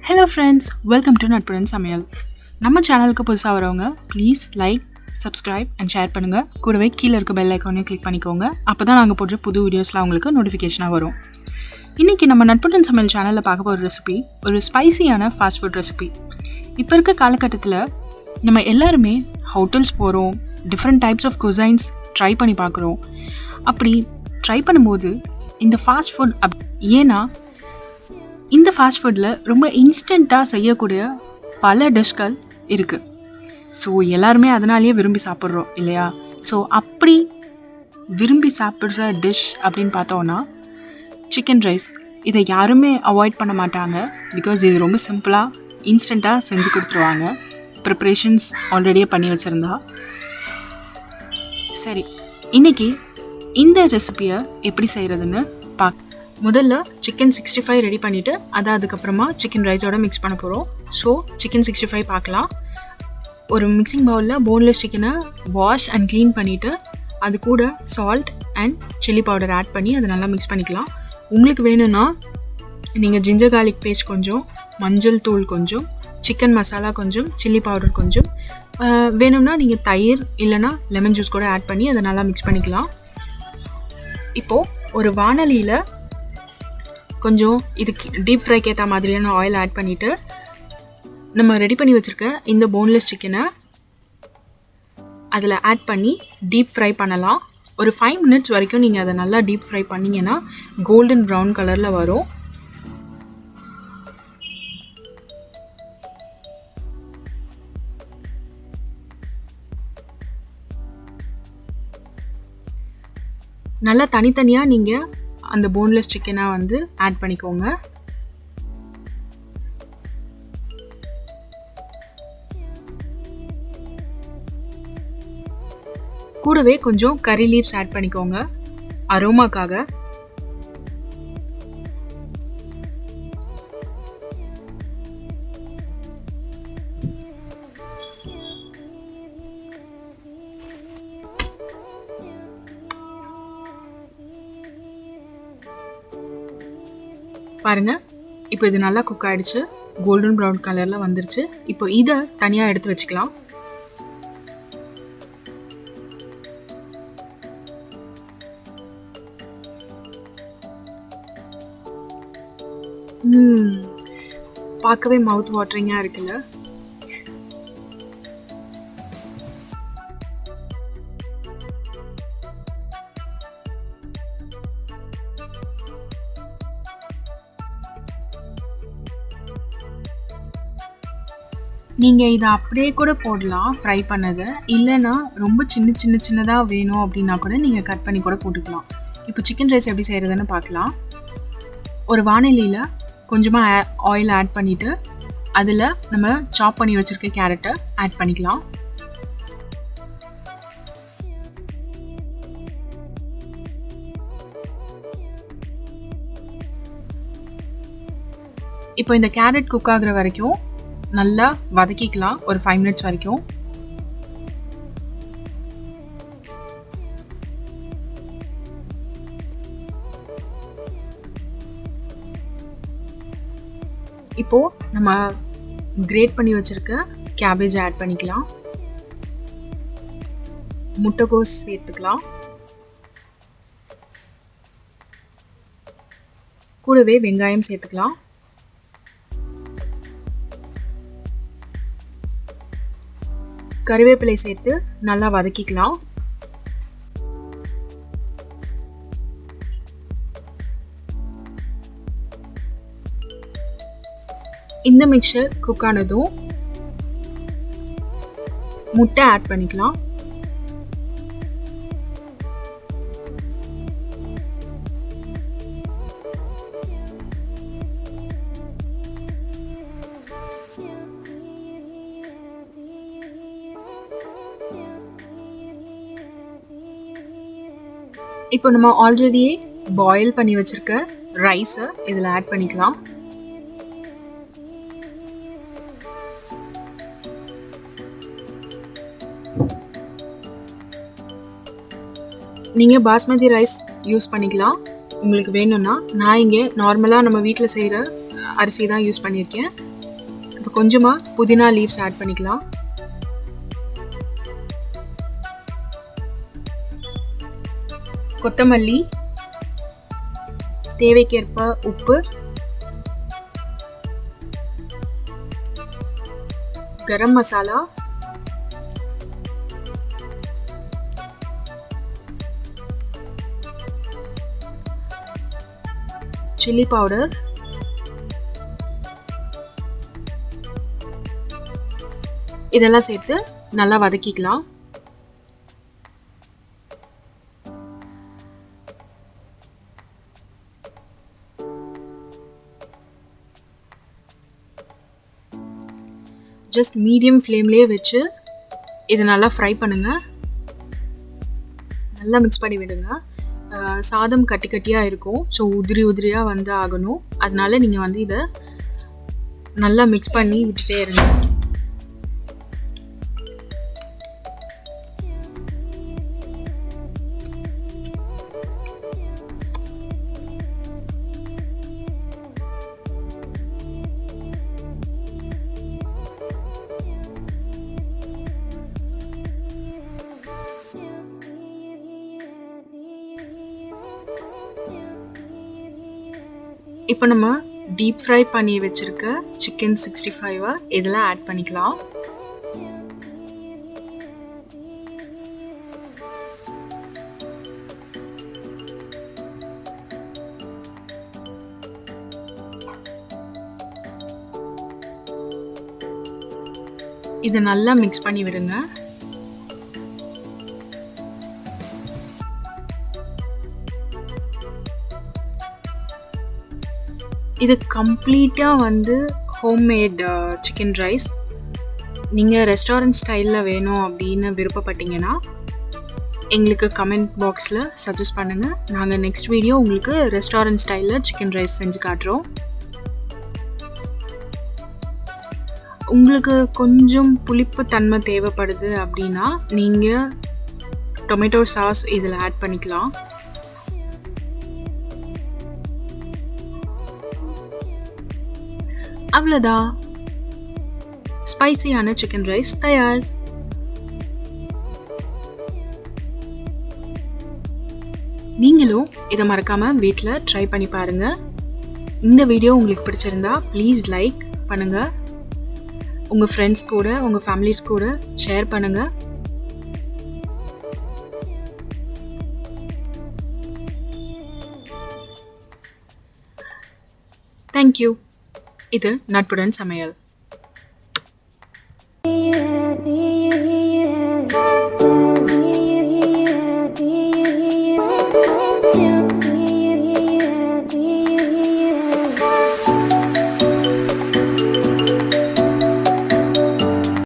Hello friends, welcome to Natpudan Samayal. நம்ம சேனலுக்கு புதுசா வரவங்க please like, subscribe and share பண்ணுங்க. கூடவே கீழ இருக்க பெல் ஐகானையும் கிளிக் பண்ணிக்கோங்க. அப்பதான் நாங்க போடுற புது வீடியோஸ்லாம் உங்களுக்கு நோட்டிஃபிகேஷனா வரும். இன்னைக்கு நம்ம நட்புடன் சமையல் சேனல்ல பார்க்க போற ரெசிபி ஒரு ஸ்பைசியான ஃபாஸ்ட் ஃபுட் ரெசிபி. இப்போ இருக்க காலகட்டத்தில் நம்ம எல்லாருமே ஹோட்டல்ஸ் போகிறோம், different types of cuisines try பண்ணி பார்க்குறோம். அப்படி ட்ரை பண்ணும்போது இந்த ஃபாஸ்ட் ஃபுட் ஏன்னா இந்த ஃபாஸ்ட் ஃபுட்டில் ரொம்ப இன்ஸ்டண்ட்டாக செய்யக்கூடிய பல டிஷ்கள் இருக்குது. ஸோ எல்லாருமே அதனாலேயே விரும்பி சாப்பிட்றோம் இல்லையா? ஸோ அப்படி விரும்பி சாப்பிட்ற டிஷ் அப்படின்னு பார்த்தோன்னா சிக்கன் ரைஸ். இதை யாருமே அவாய்ட் பண்ண மாட்டாங்க. பிகாஸ் இது ரொம்ப சிம்பிளாக இன்ஸ்டண்ட்டாக செஞ்சு கொடுத்துருவாங்க. ப்ரிப்ரேஷன்ஸ் ஆல்ரெடியே பண்ணி வச்சுருந்தா. சரி, இன்றைக்கி இந்த ரெசிபியை எப்படி செய்கிறதுன்னு முதல்ல சிக்கன் 65 ரெடி பண்ணிவிட்டு அதுக்கப்புறமா சிக்கன் ரைஸோட மிக்ஸ் பண்ண போகிறோம். ஸோ சிக்கன் 65 பார்க்கலாம். ஒரு மிக்சிங் பவுலில் போன்லெஸ் சிக்கனை வாஷ் அண்ட் க்ளீன் பண்ணிவிட்டு அது கூட salt and chilli powder add பண்ணி அதை நல்லா மிக்ஸ் பண்ணிக்கலாம். உங்களுக்கு வேணும்னா நீங்கள் ஜிஞ்சர் கார்லிக் பேஸ்ட் கொஞ்சம், மஞ்சள் தூள் கொஞ்சம், சிக்கன் மசாலா கொஞ்சம், சில்லி பவுடர் கொஞ்சம், வேணும்னா நீங்கள் தயிர் இல்லைனா லெமன் ஜூஸ் கூட ஆட் பண்ணி அதை நல்லா மிக்ஸ் பண்ணிக்கலாம். இப்போது ஒரு வாணலியில் கொஞ்சம் இதுக்கு டீப் ஃப்ரைக்கு ஏற்ற மாதிரியான ஆயில் ஆட் பண்ணிவிட்டு நம்ம ரெடி பண்ணி வச்சுருக்க இந்த போன்லெஸ் சிக்கனை அதில் ஆட் பண்ணி டீப் ஃப்ரை பண்ணலாம். ஒரு 5 minutes வரைக்கும் நீங்கள் அதை நல்லா டீப் ஃப்ரை பண்ணிங்கன்னா கோல்டன் ப்ரௌன் கலரில் வரும். நல்லா தனித்தனியாக நீங்கள் அந்த போன்லெஸ் சிக்கனை வந்து ஆட் பண்ணிக்கோங்க. கூடவே கொஞ்சம் கறி லீவ்ஸ் ஆட் பண்ணிக்கோங்க அரோமாக்காக. பாருங்கள், இப்போ இது நல்லா குக் ஆகிடுச்சு, கோல்டன் ப்ரௌன் கலரில் வந்துருச்சு. இப்போ இதை தனியாக எடுத்து வச்சுக்கலாம். பார்க்கவே மவுத் வாட்டரிங்காக இருக்குல்ல? நீங்கள் இதை அப்படியே கூட போடலாம் ஃப்ரை பண்ணதை, இல்லைனா ரொம்ப சின்னதாக வேணும் அப்படின்னா கூட நீங்கள் கட் பண்ணி கூட போட்டுக்கலாம். இப்போ சிக்கன் ரைஸ் எப்படி செய்கிறதுன்னு பார்க்கலாம். ஒரு வாணலியில் கொஞ்சமாக ஆயில் ஆட் பண்ணிவிட்டு அதில் நம்ம சாப் பண்ணி வச்சுருக்க கேரட்டை ஆட் பண்ணிக்கலாம். இப்போ இந்த கேரட் குக் ஆகுற வரைக்கும் நல்லா வதக்கிக்கலாம், ஒரு 5 minutes வரைக்கும். இப்போ நம்ம கிரேட் பண்ணி வச்சிருக்க கேபேஜ் ஆட் பண்ணிக்கலாம். முட்டைகோஸ் சேர்த்துக்கலாம். கூடவே வெங்காயம் சேர்த்துக்கலாம். கறிவேப்பிலை சேர்த்து நல்லா வதக்கிக்கலாம். இந்த மிக்சர் குக் ஆனதும் முட்டை ஆட் பண்ணிக்கலாம். இப்போ நம்ம ஆல்ரெடி பாயில் பண்ணி வச்சிருக்க ரைஸை இதில் ஆட் பண்ணிக்கலாம். நீங்கள் பாஸ்மதி ரைஸ் யூஸ் பண்ணிக்கலாம் உங்களுக்கு வேணும்னா. நான் இங்கே நார்மலாக நம்ம வீட்டில் செய்கிற அரிசி தான் யூஸ் பண்ணியிருக்கேன். இப்போ கொஞ்சமாக புதினா லீவ்ஸ் ஆட் பண்ணிக்கலாம். கொத்தமல்லி, தேவைக்கேற்ப உப்பு, கரம் மசாலா, சில்லி பவுடர், இதெல்லாம் சேர்த்து நல்லா வதக்கிக்கலாம். ஜஸ்ட் மீடியம் ஃப்ளேம்லேயே வச்சு இதை நல்லா ஃப்ரை பண்ணுங்கள். நல்லா மிக்ஸ் பண்ணி விடுங்க. சாதம் கட்டி கட்டியாக இருக்கும், ஸோ உதிரியாக வந்து ஆகணும். அதனால நீங்கள் வந்து இதை நல்லா மிக்ஸ் பண்ணி விட்டுட்டே இருங்க. இப்போ நம்ம டீப் ஃப்ரை பண்ணி வச்சுருக்க சிக்கன் 65 இதெல்லாம் ஆட் பண்ணிக்கலாம். இதை நல்லா மிக்ஸ் பண்ணி விடுங்க. இது கம்ப்ளீட்டாக வந்து ஹோம்மேட் சிக்கன் ரைஸ். நீங்கள் ரெஸ்டாரண்ட் ஸ்டைலில் வேணும் அப்படின்னு விருப்பப்பட்டீங்கன்னா எங்களுக்கு கமெண்ட் பாக்ஸில் சஜஸ்ட் பண்ணுங்கள். நாங்கள் நெக்ஸ்ட் வீடியோ உங்களுக்கு ரெஸ்டாரண்ட் ஸ்டைலில் சிக்கன் ரைஸ் செஞ்சு காட்டுறோம். உங்களுக்கு கொஞ்சம் புளிப்பு தன்மை தேவைப்படுது அப்படின்னா நீங்கள் டொமேட்டோ சாஸ் இதில் ஆட் பண்ணிக்கலாம். அவ்வளோதான், ஸ்பைசியான சிக்கன் ரைஸ் தயார். நீங்களும் இதை மறக்காமல் வீட்டில் ட்ரை பண்ணி பாருங்கள். இந்த வீடியோ உங்களுக்கு பிடிச்சிருந்தா ப்ளீஸ் லைக் பண்ணுங்கள். உங்கள் ஃப்ரெண்ட்ஸ் கூட, உங்கள் ஃபேமிலிஸ் கூட ஷேர் பண்ணுங்கள். தேங்க்யூ. இது நட்புடன் சமையல்.